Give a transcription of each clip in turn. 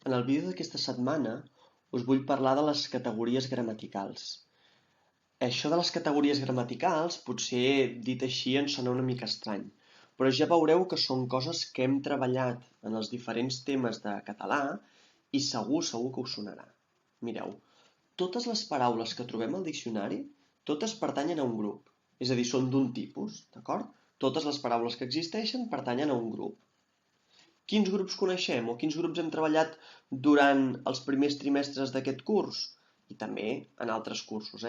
En el vídeo d'aquesta setmana us vull parlar de les categories gramaticals. Això de les categories gramaticals, potser dit així ens sona una mica estrany, però ja veureu que són coses que hem treballat en els diferents temes de català i segur que us sonarà. Mireu, totes les paraules que trobem al diccionari, totes pertanyen a un grup, és a dir, són d'un tipus, d'acord? Totes les paraules que existeixen pertanyen a un grup. Quins grups coneixem o quins grups hem treballat durant els primers trimestres d'aquest curs? I també en altres cursos,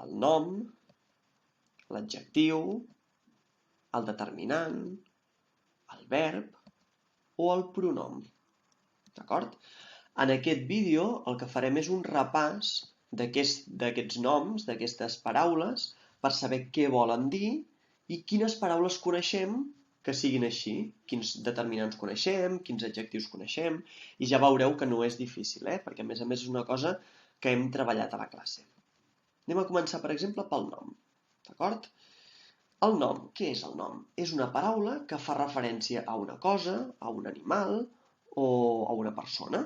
El nom, l'adjectiu, el determinant, el verb o el pronom. D'acord? En aquest vídeo el que farem és un repàs d'aquests noms, d'aquestes paraules, per saber què volen dir i quines paraules coneixem que siguin així, quins determinants coneixem, quins adjectius coneixem, i ja veureu que no és difícil, perquè a més és una cosa que hem treballat a la classe. Anem a començar, per exemple, pel nom, d'acord? El nom, què és el nom? És una paraula que fa referència a una cosa, a un animal o a una persona.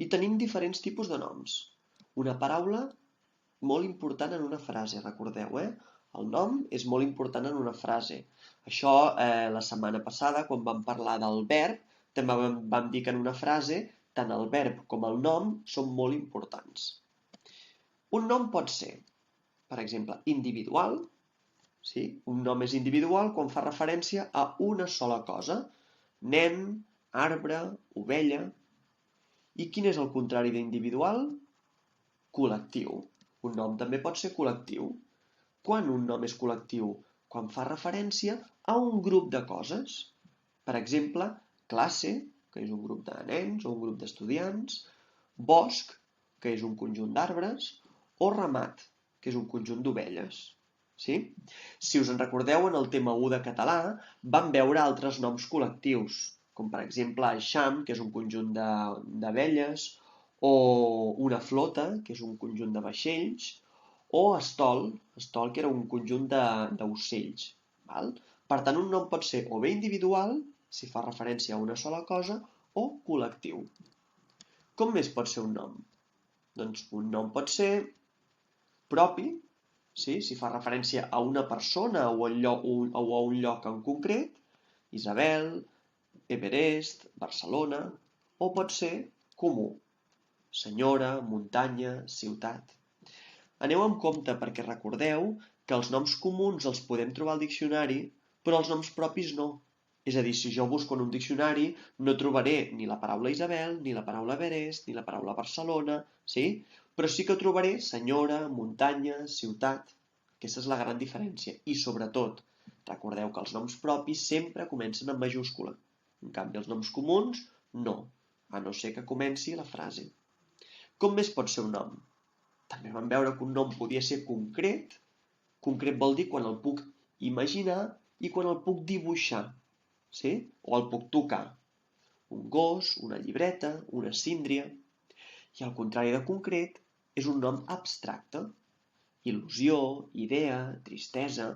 I tenim diferents tipus de noms. Una paraula molt important en una frase, recordeu, El nom és molt important en una frase. Això, la setmana passada, quan vam parlar del verb, també vam dir que en una frase tant el verb com el nom són molt importants. Un nom pot ser, per exemple, individual. Sí? Un nom és individual quan fa referència a una sola cosa. Nen, arbre, ovella. I quin és el contrari d'individual? Col·lectiu. Un nom també pot ser col·lectiu. Quan un nom és col·lectiu? Quan fa referència a un grup de coses. Per exemple, classe, que és un grup de nens o un grup d'estudiants, bosc, que és un conjunt d'arbres, o ramat, que és un conjunt d'ovelles. Sí? Si us en recordeu, en el tema 1 de català vam veure altres noms col·lectius, com per exemple eixam, que és un conjunt d'abelles, o una flota, que és un conjunt de vaixells, o estol que era un conjunt d'ocells. Per tant, un nom pot ser o bé individual, si fa referència a una sola cosa, o col·lectiu. Com més pot ser un nom? Doncs un nom pot ser propi, sí? Si fa referència a una persona o a un lloc en concret, Isabel, Everest, Barcelona, o pot ser comú, senyora, muntanya, ciutat. Aneu amb compte perquè recordeu que els noms comuns els podem trobar al diccionari, però els noms propis no. És a dir, si jo busco en un diccionari, no trobaré ni la paraula Isabel, ni la paraula Everest, ni la paraula Barcelona, sí? Però sí que trobaré senyora, muntanya, ciutat. Aquesta és la gran diferència. I sobretot, recordeu que els noms propis sempre comencen en majúscula. En canvi, els noms comuns, no, a no ser que comenci la frase. Com més pot ser un nom? També vam veure que un nom podia ser concret. Concret vol dir quan el puc imaginar i quan el puc dibuixar. Sí? O el puc tocar. Un gos, una llibreta, una síndria. I al contrari de concret, és un nom abstracte. Il·lusió, idea, tristesa.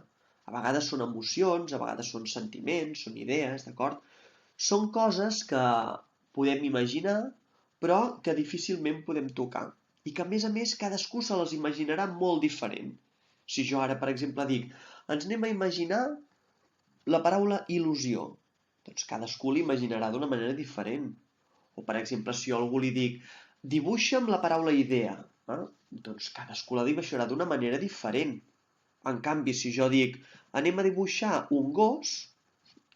A vegades són emocions, a vegades són sentiments, són idees, d'acord? Són coses que podem imaginar, però que difícilment podem tocar. I que, a més, cadascú se les imaginarà molt diferent. Si jo ara, per exemple, dic, ens anem a imaginar la paraula il·lusió, doncs cadascú l'imaginarà d'una manera diferent. O, per exemple, si jo a algú li dic, dibuixa'm la paraula idea, doncs cadascú la dibuixarà d'una manera diferent. En canvi, si jo dic, anem a dibuixar un gos,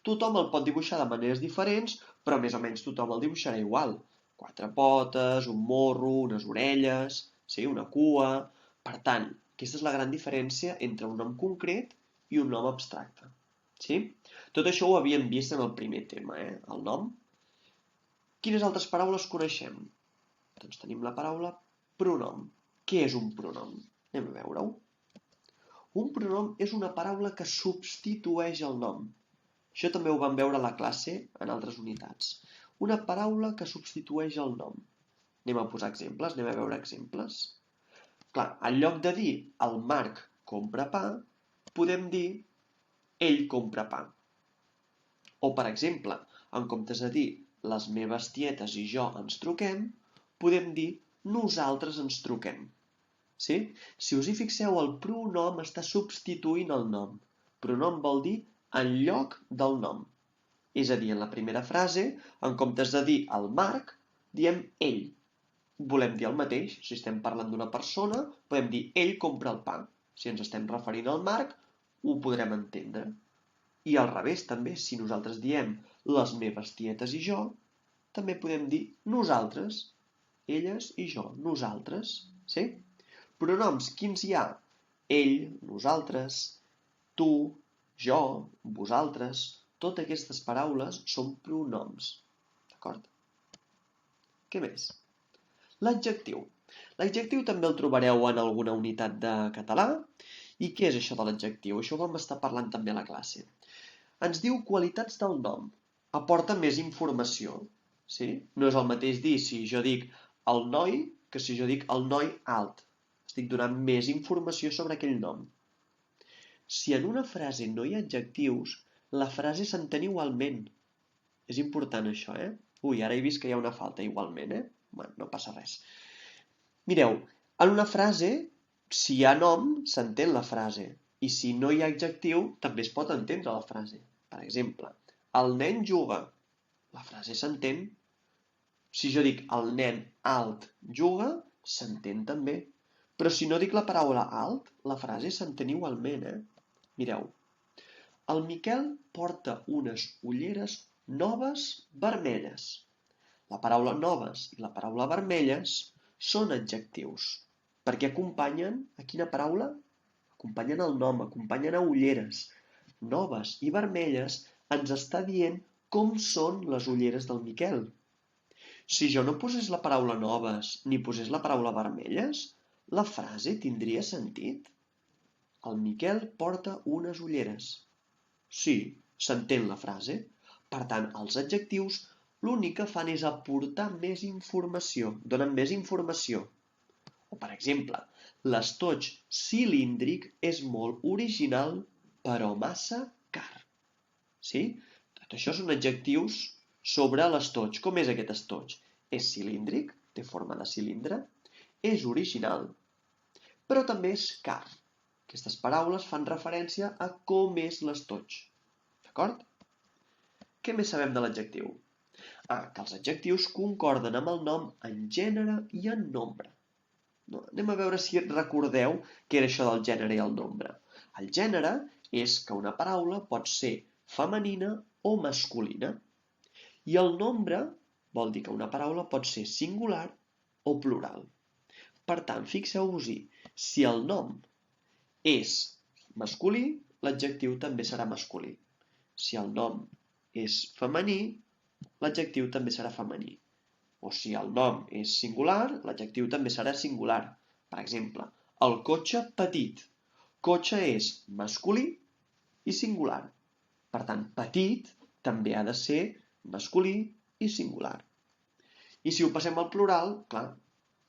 tothom el pot dibuixar de maneres diferents, però més o menys tothom el dibuixarà igual. 4 potes, un morro, unes orelles, sí, una cua. Per tant, aquesta és la gran diferència entre un nom concret i un nom abstracte. Sí? Tot això ho havíem vist en el primer tema, el nom. Quines altres paraules coneixem? Doncs tenim la paraula pronom. Què és un pronom? Anem a veure-ho. Un pronom és una paraula que substitueix el nom. Això també ho vam veure a la classe en altres unitats. Una paraula que substitueix el nom. Anem a posar exemples, anem a veure exemples. Clar, en lloc de dir el Marc compra pa, podem dir ell compra pa. O, per exemple, en comptes de dir les meves tietes i jo ens truquem, podem dir nosaltres ens truquem. Sí? Si us hi fixeu, el pronom està substituint el nom. Pronom vol dir en lloc del nom. És a dir, en la primera frase, en comptes de dir el Marc, diem ell. Volem dir el mateix. Si estem parlant d'una persona, podem dir ell compra el pa. Si ens estem referint al Marc, ho podrem entendre. I al revés, també, si nosaltres diem les meves tietes i jo, també podem dir nosaltres, elles i jo, nosaltres. Sí? Pronoms, quins hi ha? Ell, nosaltres, tu, jo, vosaltres, totes aquestes paraules són pronoms. D'acord? Què més? L'adjectiu. L'adjectiu també el trobareu en alguna unitat de català. I què és això de l'adjectiu? Això ho vam estar parlant també a la classe. Ens diu qualitats del nom. Aporta més informació. Sí? No és el mateix dir si jo dic el noi que si jo dic el noi alt. Estic donant més informació sobre aquell nom. Si en una frase no hi ha adjectius, la frase s'entén igualment. És important això, Ui, ara he vist que hi ha una falta igualment, Bueno, no passa res. Mireu, en una frase, si hi ha nom, s'entén la frase. I si no hi ha adjectiu, també es pot entendre la frase. Per exemple, el nen juga. La frase s'entén. Si jo dic el nen alt juga, s'entén també. Però si no dic la paraula alt, la frase s'entén igualment, Mireu. El Miquel porta unes ulleres noves vermelles. La paraula noves i la paraula vermelles són adjectius. Perquè acompanyen a quina paraula? Acompanyen el nom, acompanyen a ulleres. Noves i vermelles ens està dient com són les ulleres del Miquel. Si jo no posés la paraula noves ni posés la paraula vermelles, la frase tindria sentit. El Miquel porta unes ulleres. Sí, s'entén la frase. Per tant, els adjectius l'únic que fan és aportar més informació, donen més informació. O, per exemple, l'estoig cilíndric és molt original, però massa car. Sí? Tot això són adjectius sobre l'estoig. Com és aquest estoig? És cilíndric, té forma de cilindre, és original, però també és car. Aquestes paraules fan referència a com és l'estoig. D'acord? Què més sabem de l'adjectiu? Que els adjectius concorden amb el nom en gènere i en nombre. Anem a veure si recordeu què era això del gènere i el nombre. El gènere és que una paraula pot ser femenina o masculina. I el nombre vol dir que una paraula pot ser singular o plural. Per tant, fixeu-vos-hi, si el nom és masculí, l'adjectiu també serà masculí. Si el nom és femení, l'adjectiu també serà femení. O si el nom és singular, l'adjectiu també serà singular. Per exemple, el cotxe petit. Cotxe és masculí i singular. Per tant, petit també ha de ser masculí i singular. I si ho passem al plural, clar,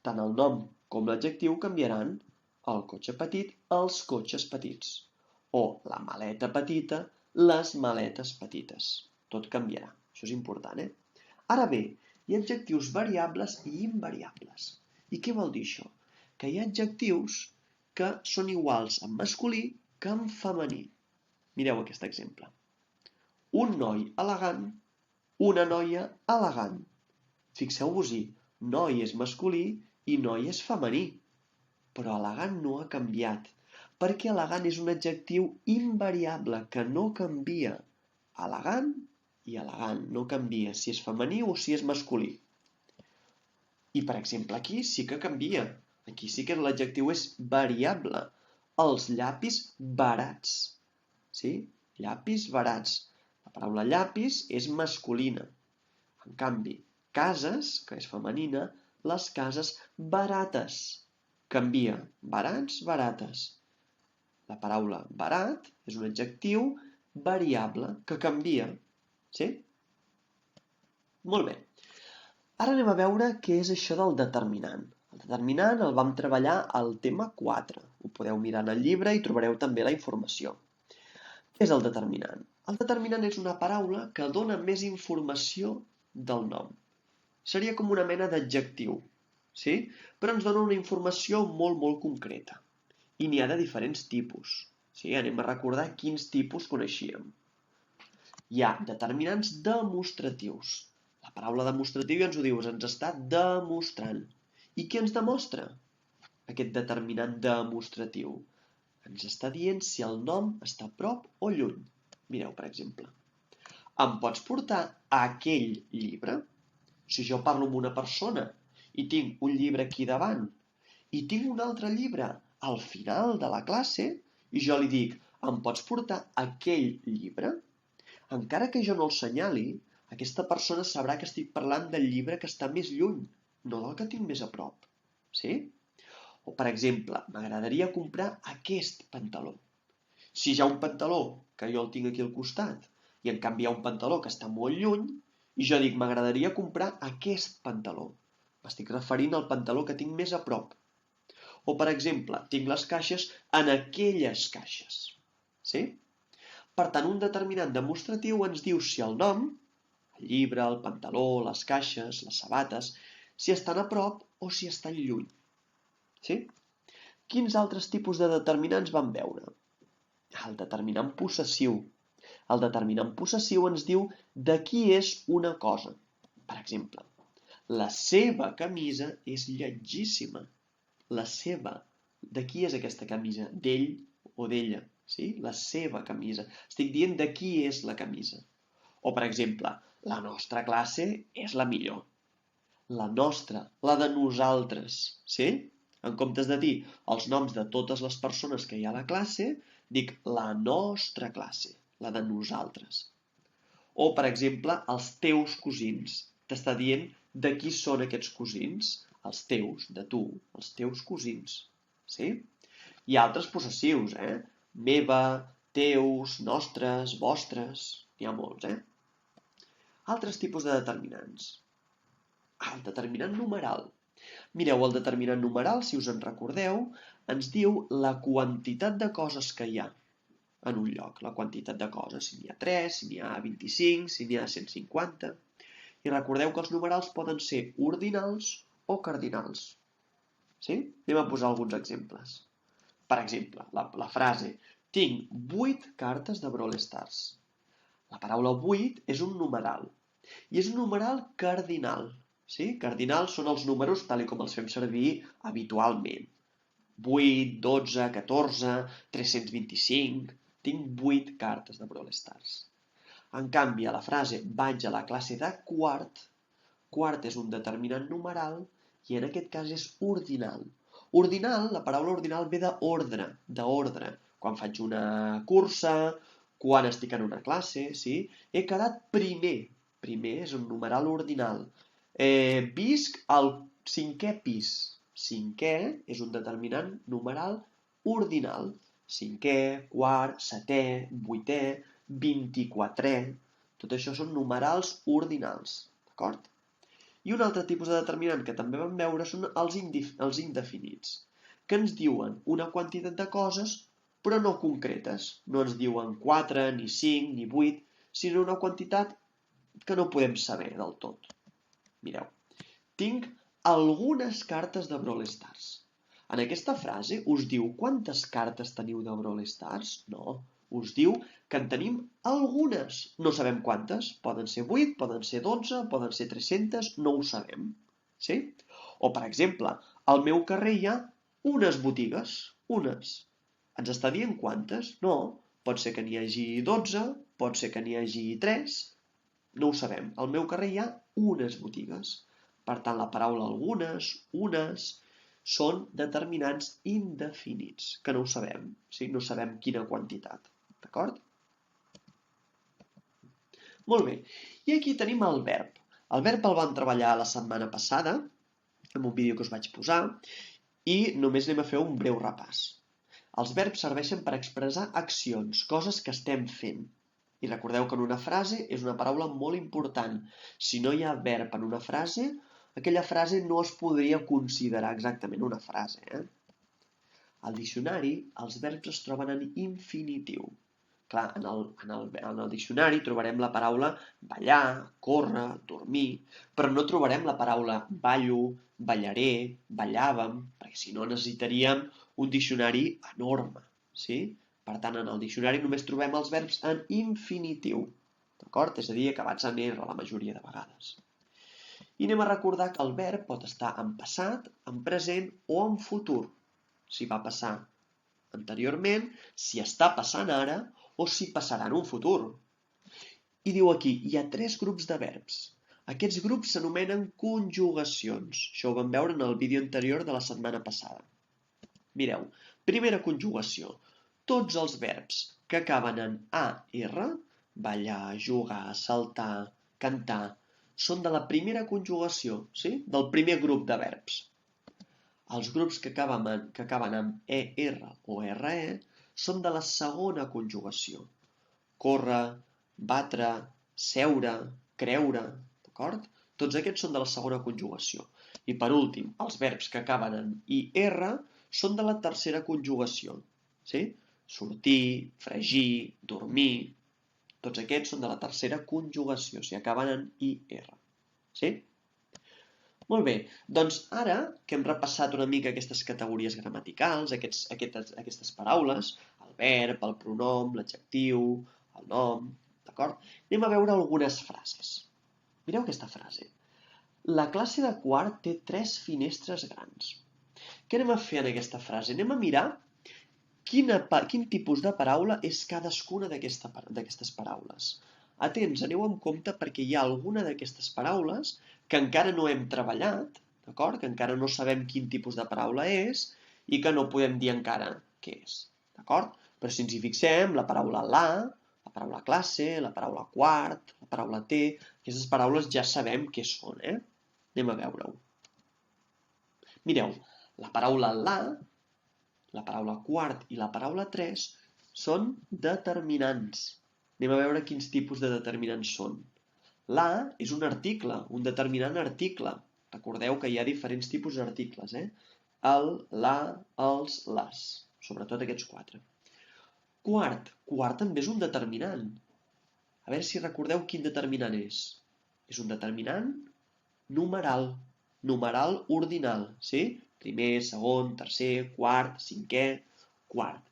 tant el nom com l'adjectiu canviaran. El cotxe petit, els cotxes petits. O la maleta petita, les maletes petites. Tot canviarà. Això és important, Ara bé, hi ha adjectius variables i invariables. I què vol dir això? Que hi ha adjectius que són iguals en masculí que en femení. Mireu aquest exemple. Un noi elegant, una noia elegant. Fixeu-vos-hi, noi és masculí i noi és femení. Però elegant no ha canviat, perquè elegant és un adjectiu invariable que no canvia. Elegant i elegant no canvia si és femení o si és masculí. I, per exemple, aquí sí que canvia. Aquí sí que l'adjectiu és variable. Els llapis barats. Sí? Llapis barats. La paraula llapis és masculina. En canvi, cases, que és femenina, les cases barates. Canvia. Barats, barates. La paraula barat és un adjectiu variable que canvia. Sí? Molt bé. Ara anem a veure què és això del determinant. El determinant el vam treballar al tema 4. Ho podeu mirar en el llibre i trobareu també la informació. Què és el determinant? El determinant és una paraula que dona més informació del nom. Seria com una mena d'adjectiu, sí? Però ens dona una informació molt concreta. I n'hi ha de diferents tipus. Sí? Anem a recordar quins tipus coneixíem. Hi ha determinants demostratius. La paraula demostratiu ja ens ho diu, ens està demostrant. I què ens demostra aquest determinant demostratiu? Ens està dient si el nom està a prop o lluny. Mireu, per exemple, em pots portar aquell llibre? Si jo parlo amb una persona i tinc un llibre aquí davant i tinc un altre llibre al final de la classe i jo li dic, em pots portar aquell llibre? Encara que jo no el senyali, aquesta persona sabrà que estic parlant del llibre que està més lluny, no del que tinc més a prop. Sí? O, per exemple, m'agradaria comprar aquest pantaló. Si hi ha un pantaló que jo el tinc aquí al costat i en canvi hi ha un pantaló que està molt lluny, i jo dic, m'agradaria comprar aquest pantaló. M'estic referint al pantaló que tinc més a prop. O, per exemple, tinc les caixes en aquelles caixes. Sí? Per tant, un determinant demostratiu ens diu si el nom, el llibre, el pantaló, les caixes, les sabates, si estan a prop o si estan lluny. Sí? Quins altres tipus de determinants vam veure? El determinant possessiu. El determinant possessiu ens diu de qui és una cosa. Per exemple, la seva camisa és lletgíssima. La seva. De qui és aquesta camisa? D'ell o d'ella. Sí? La seva camisa. Estic dient de qui és la camisa. O, per exemple, la nostra classe és la millor. La nostra, la de nosaltres. Sí? En comptes de dir els noms de totes les persones que hi ha a la classe, dic la nostra classe. La de nosaltres. O, per exemple, els teus cosins. T'està dient de qui són aquests cosins. Els teus, de tu, els teus cosins. Sí? Hi ha altres possessius, Meva, teus, nostres, vostres. N'hi ha molts, Altres tipus de determinants. El determinant numeral. Mireu, el determinant numeral, si us en recordeu, ens diu la quantitat de coses que hi ha en un lloc, la quantitat de coses, si n'hi ha 3, si n'hi ha 25, si n'hi ha 150. I recordeu que els numerals poden ser ordinals o cardinals. Sí? Anem a posar alguns exemples. Per exemple, la frase tinc 8 cartes de Brawl Stars. La paraula 8 és un numeral. I és un numeral cardinal. Sí? Cardinals són els números tal com els fem servir habitualment. 8, 12, 14, 325... Tinc 8 cartes de Brawl Stars. En canvi, a la frase vaig a la classe de quart, quart és un determinant numeral i en aquest cas és ordinal. Ordinal, la paraula ordinal ve d'ordre. Quan faig una cursa, quan estic en una classe, sí? He quedat primer. Primer és un numeral ordinal. Visc al 5è pis. 5è és un determinant numeral ordinal. 5è, quart, 7è, 8è, 24è... Tot això són numerals ordinals, d'acord? I un altre tipus de determinant que també vam veure són els indefinits, que ens diuen una quantitat de coses, però no concretes. No ens diuen 4, ni 5, ni 8, sinó una quantitat que no podem saber del tot. Mireu, tinc algunes cartes de Brawl Stars. En aquesta frase us diu quantes cartes teniu de Brawl Stars? No, us diu que en tenim algunes. No sabem quantes. Poden ser 8, poden ser 12, poden ser 300, no ho sabem. Sí? O, per exemple, al meu carrer hi ha unes botigues. Unes. Ens està dient quantes? No. Pot ser que n'hi hagi 12, pot ser que n'hi hagi 3. No ho sabem. Al meu carrer hi ha unes botigues. Per tant, la paraula algunes, unes... són determinants indefinits, que no ho sabem, sí? No sabem quina quantitat, d'acord? Molt bé, i aquí tenim el verb. El verb el vam treballar la setmana passada, en un vídeo que us vaig posar, i només anem a fer un breu repàs. Els verbs serveixen per expressar accions, coses que estem fent. I recordeu que en una frase és una paraula molt important. Si no hi ha verb en una frase, aquella frase no es podria considerar exactament una frase. Al diccionari, els verbs es troben en infinitiu. Clar, en el diccionari trobarem la paraula ballar, córrer, dormir, però no trobarem la paraula ballo, ballaré, ballàvem, perquè si no necessitaríem un diccionari enorme, sí? Per tant, en el diccionari només trobem els verbs en infinitiu, d'acord? És a dir, acabats en R la majoria de vegades. I anem a recordar que el verb pot estar en passat, en present o en futur. Si va passar anteriorment, si està passant ara o si passarà en un futur. I diu aquí, hi ha 3 grups de verbs. Aquests grups s'anomenen conjugacions. Això ho vam veure en el vídeo anterior de la setmana passada. Mireu, primera conjugació. Tots els verbs que acaben en AR, ballar, jugar, saltar, cantar, són de la primera conjugació, sí? Del primer grup de verbs. Els grups que acaben amb ER o RE són de la segona conjugació. Córrer, batre, seure, creure, d'acord? Tots aquests són de la segona conjugació. I per últim, els verbs que acaben en IR són de la tercera conjugació. Sí? Sortir, fregir, dormir... Tots aquests són de la tercera conjugació, si acaben en IR. Sí? Molt bé, doncs ara que hem repassat una mica aquestes categories gramaticals, aquestes paraules, el verb, el pronom, l'adjectiu, el nom, d'acord? Anem a veure algunes frases. Mireu aquesta frase. La classe de quart té 3 finestres grans. Què anem a fer en aquesta frase? Anem a mirar quin tipus de paraula és cadascuna d'aquestes paraules. Atents, aneu amb compte perquè hi ha alguna d'aquestes paraules que encara no hem treballat, d'acord? Que encara no sabem quin tipus de paraula és i que no podem dir encara què és, d'acord? Però si ens hi fixem, la paraula la paraula classe, la paraula quart, la paraula té, aquestes paraules ja sabem què són, Anem a veure-ho. Mireu, la paraula la paraula quart i la paraula 3 són determinants. Anem a veure quins tipus de determinants són. La és un article, un determinant article. Recordeu que hi ha diferents tipus d'articles, El, la, els, les. Sobretot aquests 4. Quart també és un determinant. A veure si recordeu quin determinant és. És un determinant numeral. Numeral ordinal, sí? Primer, segon, tercer, quart, cinquè, quart.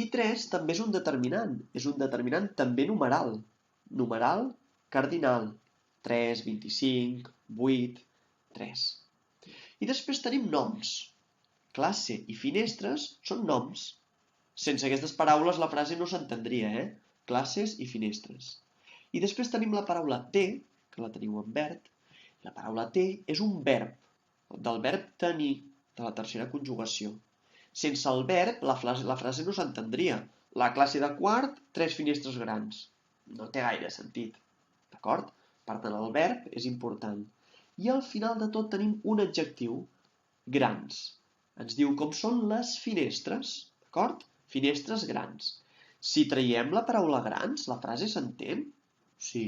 I 3 també és un determinant també numeral. Numeral cardinal. 3, 25, 8, 3. I després tenim noms. Classe i finestres són noms. Sense aquestes paraules la frase no s'entendria, Classes i finestres. I després tenim la paraula té, que la teniu en verd. La paraula té és un verb, del verb tenir, de la tercera conjugació. Sense el verb, la frase no s'entendria. La classe de quart, 3 finestres grans. No té gaire sentit. D'acord? Per tant, el verb és important. I al final de tot tenim un adjectiu, grans. Ens diu com són les finestres. D'acord? Finestres grans. Si traiem la paraula grans, la frase s'entén? Sí.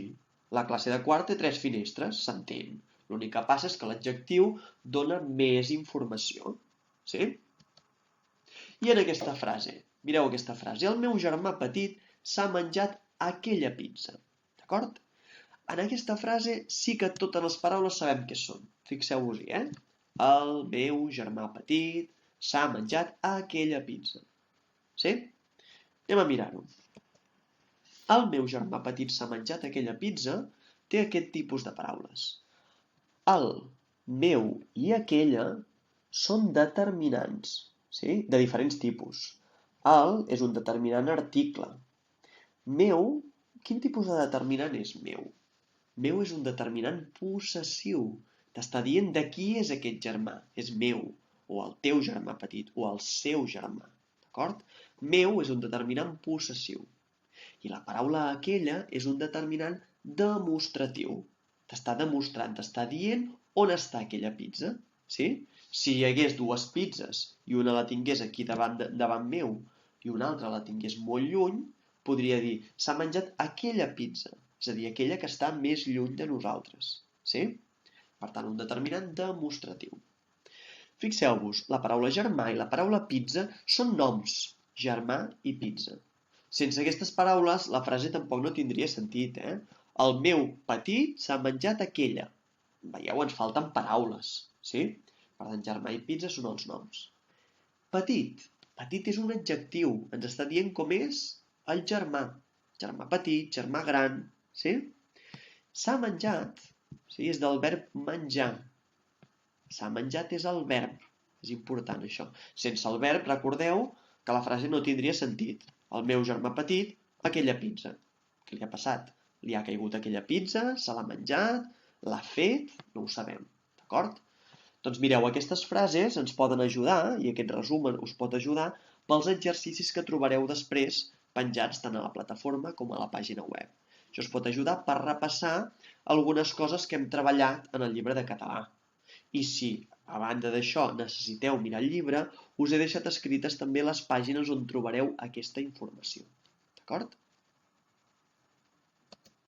La classe de quart té 3 finestres, s'entén. L'únic que passa és que l'adjectiu dona més informació. Sí? I en aquesta frase, mireu aquesta frase, el meu germà petit s'ha menjat aquella pizza. D'acord? En aquesta frase sí que totes les paraules sabem què són. Fixeu-vos-hi, El meu germà petit s'ha menjat aquella pizza. Sí? Anem a mirar-ho. El meu germà petit s'ha menjat aquella pizza té aquest tipus de paraules. El, meu i aquella són determinants, sí? De diferents tipus. El és un determinant article. Meu, quin tipus de determinant és meu? Meu és un determinant possessiu. T'està dient de qui és aquest germà. És meu, o el teu germà petit, o el seu germà. D'acord? Meu és un determinant possessiu. I la paraula aquella és un determinant demostratiu. T'està demostrant, t'està dient on està aquella pizza, sí? Si hi hagués 2 pizzas i una la tingués aquí davant meu i una altra la tingués molt lluny, podria dir, s'ha menjat aquella pizza, és a dir, aquella que està més lluny de nosaltres, sí? Per tant, un determinant demostratiu. Fixeu-vos, la paraula germà i la paraula pizza són noms, germà i pizza. Sense aquestes paraules, la frase tampoc no tindria sentit, El meu petit s'ha menjat aquella. Veieu, ens falten paraules, sí? Per tant, germà i pizza són els noms. Petit. Petit és un adjectiu. Ens està dient com és el germà. Germà petit, germà gran, sí? S'ha menjat, sí? És del verb menjar. S'ha menjat és el verb. És important, això. Sense el verb, recordeu que la frase no tindria sentit. El meu germà petit, aquella pizza. Què li ha passat? Li ha caigut aquella pizza, se l'ha menjat, l'ha fet, no ho sabem. D'acord? Doncs mireu, aquestes frases ens poden ajudar, i aquest resum us pot ajudar, pels exercicis que trobareu després penjats tant a la plataforma com a la pàgina web. Això us pot ajudar per repassar algunes coses que hem treballat en el llibre de català. I si, a banda d'això, necessiteu mirar el llibre, us he deixat escrites també les pàgines on trobareu aquesta informació. D'acord?